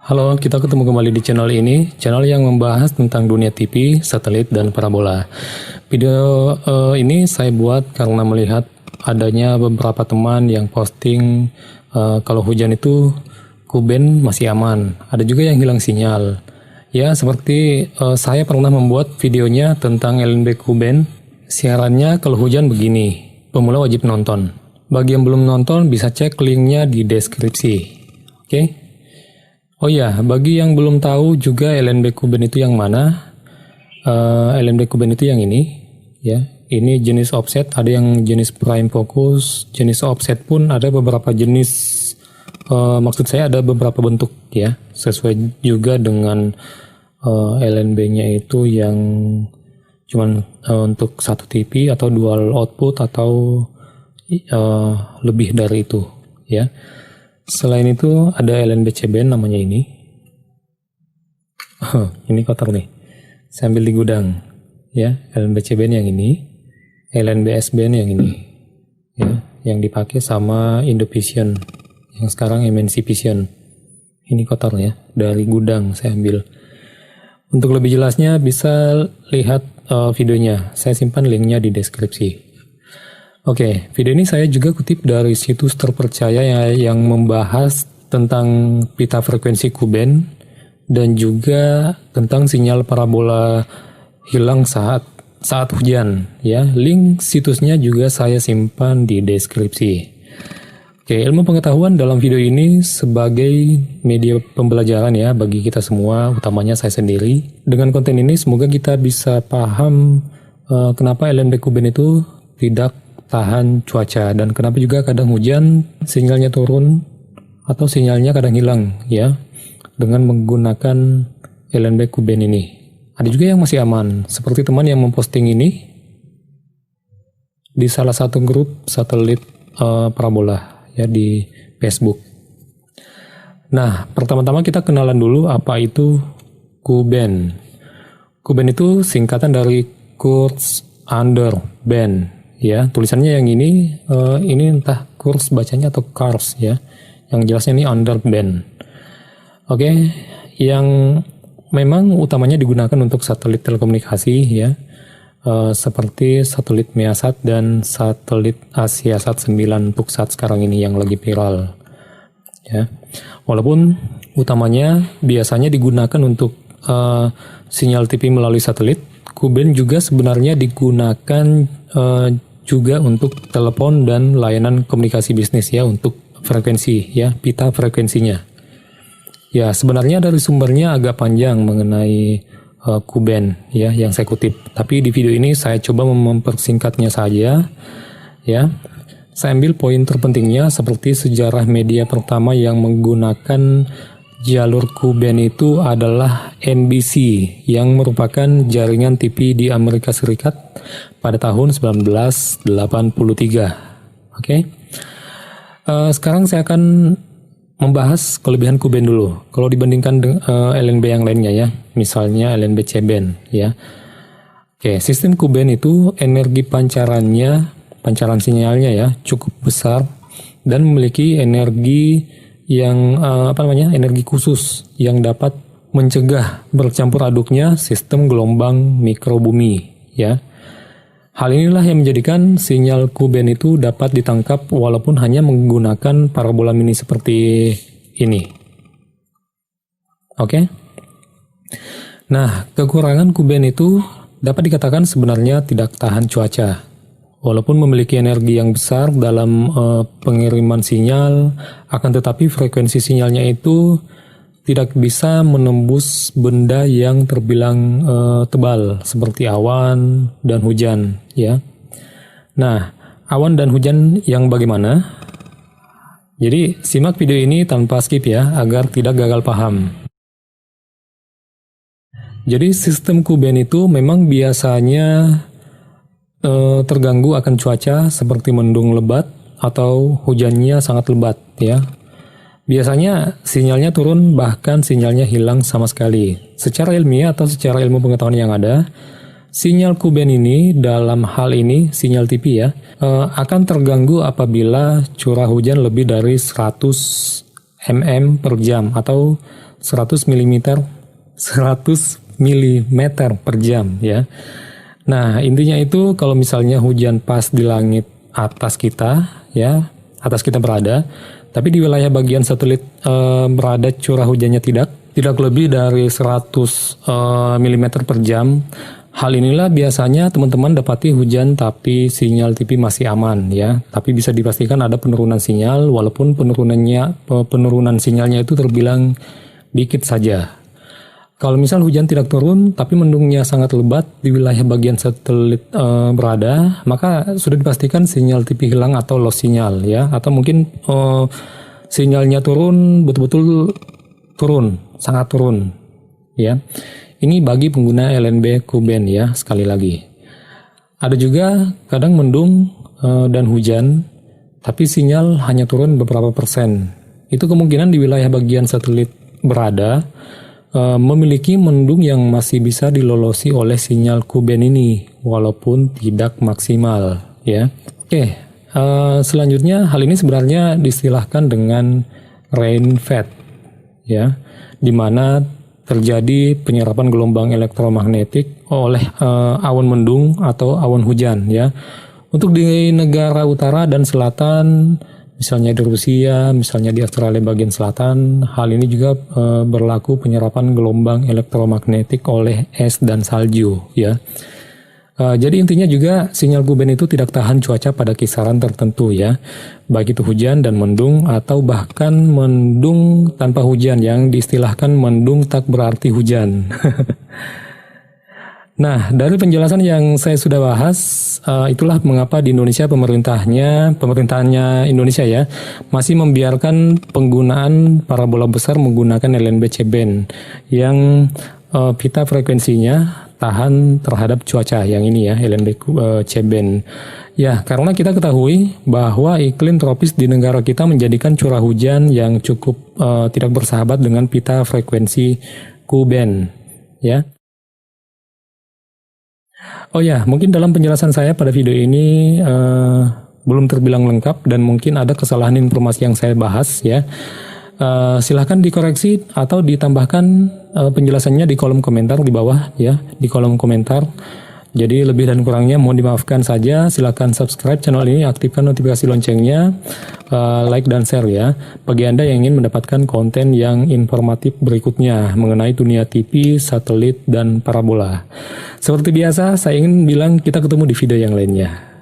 Halo, kita ketemu kembali di channel ini, channel yang membahas tentang dunia TV, satelit, dan parabola. Video ini saya buat karena melihat adanya beberapa teman yang posting kalau hujan itu Kuben masih aman. Ada juga yang hilang sinyal. Ya, seperti saya pernah membuat videonya tentang LNB Kuben. Siarannya kalau hujan begini, pemula wajib nonton. Bagi yang belum nonton bisa cek linknya di deskripsi. Oke? Oh ya, bagi yang belum tahu juga LNB Kuben itu yang mana, LNB Kuben itu yang ini, ya. Ini jenis offset, ada yang jenis prime focus, jenis offset pun ada beberapa jenis. Maksud saya ada beberapa bentuk, ya, sesuai juga dengan LNB-nya itu yang cuman untuk satu TV atau dual output atau lebih dari itu, ya. Selain itu ada LNB C-band namanya ini. Ini kotor nih. Saya ambil di gudang. Ya, LNB C-band yang ini, LNB S-band yang ini. Ya, yang dipakai sama Indovision. Yang sekarang MNC Vision. Ini kotor ya, dari gudang saya ambil. Untuk lebih jelasnya bisa lihat videonya. Saya simpan linknya di deskripsi. Oke, video ini saya juga kutip dari situs terpercaya yang membahas tentang pita frekuensi Kuben dan juga tentang sinyal parabola hilang saat hujan. Ya, link situsnya juga saya simpan di deskripsi. Oke, ilmu pengetahuan dalam video ini sebagai media pembelajaran ya bagi kita semua, utamanya saya sendiri. Dengan konten ini semoga kita bisa paham kenapa LNB Kuben itu tidak tahan cuaca dan kenapa juga kadang hujan sinyalnya turun atau sinyalnya kadang hilang ya dengan menggunakan LNB Kuben ini. Ada juga yang masih aman seperti teman yang memposting ini di salah satu grup satelit parabola ya di Facebook. Nah, pertama-tama kita kenalan dulu apa itu Kuben. Kuben itu singkatan dari Kurz Under Band. Ya, tulisannya yang ini entah kurs bacanya atau cars ya. Yang jelasnya ini underband. Oke, yang memang utamanya digunakan untuk satelit telekomunikasi ya. Seperti satelit Measat dan satelit Asiasat 9 PukSat sekarang ini yang lagi viral. Ya. Walaupun utamanya biasanya digunakan untuk sinyal TV melalui satelit, Kuben juga sebenarnya digunakan juga untuk telepon dan layanan komunikasi bisnis ya untuk frekuensi ya, pita frekuensinya. Ya, sebenarnya dari sumbernya agak panjang mengenai Kuben ya yang saya kutip. Tapi di video ini saya coba mempersingkatnya saja ya. Saya ambil poin terpentingnya seperti sejarah media pertama yang menggunakan jalur Kuben itu adalah NBC yang merupakan jaringan TV di Amerika Serikat pada tahun 1983. Oke. Sekarang saya akan membahas kelebihan Kuben dulu. Kalau dibandingkan LNB yang lainnya ya, misalnya LNB C-band ya. Oke, sistem Kuben itu energi pancaran sinyalnya ya cukup besar dan memiliki energi yang energi khusus yang dapat mencegah bercampur aduknya sistem gelombang mikrobumi ya. Hal inilah yang menjadikan sinyal Kuben itu dapat ditangkap walaupun hanya menggunakan parabola mini seperti ini. Oke. Nah, kekurangan Kuben itu dapat dikatakan sebenarnya tidak tahan cuaca. Walaupun memiliki energi yang besar dalam pengiriman sinyal, akan tetapi frekuensi sinyalnya itu tidak bisa menembus benda yang terbilang tebal seperti awan dan hujan ya. Nah, awan dan hujan yang bagaimana? Jadi simak video ini tanpa skip ya agar tidak gagal paham. Jadi sistem Kuben itu memang biasanya terganggu akan cuaca seperti mendung lebat atau hujannya sangat lebat ya. Biasanya sinyalnya turun bahkan sinyalnya hilang sama sekali. Secara ilmiah atau secara ilmu pengetahuan yang ada, sinyal Kuben ini dalam hal ini sinyal TV ya akan terganggu apabila curah hujan lebih dari 100 mm per jam atau 100 mm 100 mm per jam ya. Nah, intinya itu kalau misalnya hujan pas di langit atas kita ya, atas kita berada, tapi di wilayah bagian satelit berada curah hujannya tidak lebih dari 100 mm per jam. Hal inilah biasanya teman-teman dapati hujan tapi sinyal TV masih aman ya. Tapi bisa dipastikan ada penurunan sinyal walaupun penurunan sinyalnya itu terbilang dikit saja. Kalau misal hujan tidak turun tapi mendungnya sangat lebat di wilayah bagian satelit berada, maka sudah dipastikan sinyal TV hilang atau lost sinyal ya. Atau mungkin sinyalnya turun, betul-betul turun, sangat turun ya. Ini bagi pengguna LNB Ku-band ya, sekali lagi. Ada juga kadang mendung dan hujan, tapi sinyal hanya turun beberapa persen. Itu kemungkinan di wilayah bagian satelit berada memiliki mendung yang masih bisa dilolosi oleh sinyal Ku-band ini, walaupun tidak maksimal ya. Oke, selanjutnya hal ini sebenarnya distilahkan dengan rain-fed ya, di mana terjadi penyerapan gelombang elektromagnetik oleh awan mendung atau awan hujan ya. Untuk di negara utara dan selatan, misalnya di Rusia, misalnya di Australia bagian selatan, hal ini juga berlaku penyerapan gelombang elektromagnetik oleh es dan salju ya. Jadi intinya juga sinyal Ku-band itu tidak tahan cuaca pada kisaran tertentu ya, baik itu hujan dan mendung atau bahkan mendung tanpa hujan yang diistilahkan mendung tak berarti hujan. Nah, dari penjelasan yang saya sudah bahas, itulah mengapa di Indonesia pemerintahannya Indonesia ya, masih membiarkan penggunaan parabola besar menggunakan LNB C-band yang pita frekuensinya tahan terhadap cuaca yang ini ya, LNB C-band. Ya, karena kita ketahui bahwa iklim tropis di negara kita menjadikan curah hujan yang cukup tidak bersahabat dengan pita frekuensi Ku-band ya. Oh ya, mungkin dalam penjelasan saya pada video ini belum terbilang lengkap dan mungkin ada kesalahan informasi yang saya bahas ya. Silahkan dikoreksi atau ditambahkan penjelasannya di kolom komentar di bawah ya, di kolom komentar. Jadi lebih dan kurangnya mohon dimaafkan saja. Silahkan subscribe channel ini, aktifkan notifikasi loncengnya, like dan share ya, bagi Anda yang ingin mendapatkan konten yang informatif berikutnya mengenai dunia TV, satelit, dan parabola. Seperti biasa, saya ingin bilang kita ketemu di video yang lainnya.